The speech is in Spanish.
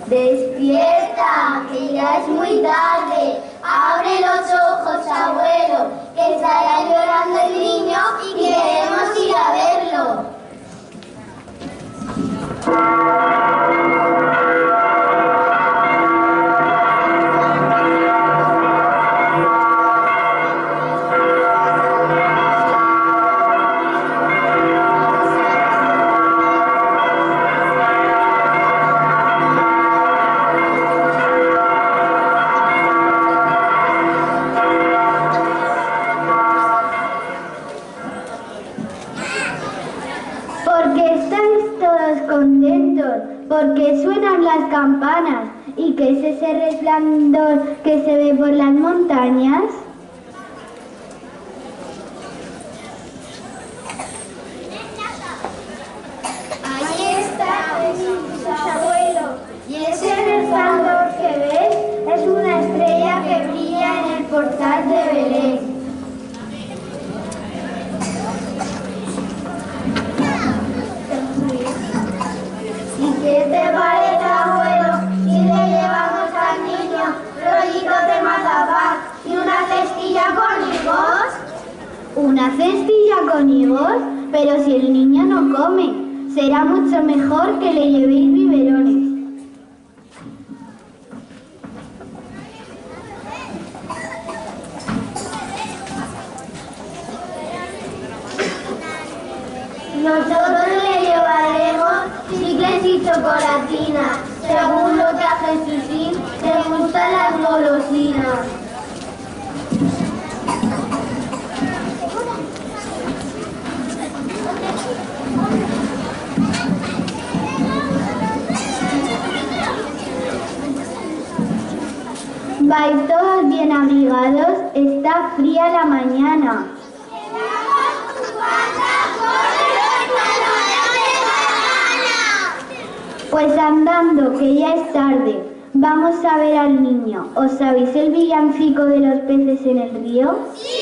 Despierta, que ya es muy tarde. Abre los ojos, abuelo, que estará llorando el niño y queremos ir a verlo. Porque suenan las campanas y que es ese resplandor que se ve por las montañas. Ahí está, abuelo. Y ese resplandor que ves es una estrella que brilla en el portal de Belén. ¿Qué te parece, abuelo, si le llevamos al niño rollitos de mazapán y una cestilla con higos? ¿Una cestilla con higos? Pero si el niño no come, será mucho mejor que le llevéis biberones. Nosotros le llevaremos chicles y chocolatinas, según lo que a Jesucín le gustan las golosinas. Vais todos bien abrigados, está fría la mañana. Pues andando, que ya es tarde, vamos a ver al niño. ¿Os sabéis el villancico de los peces en el río? ¡Sí!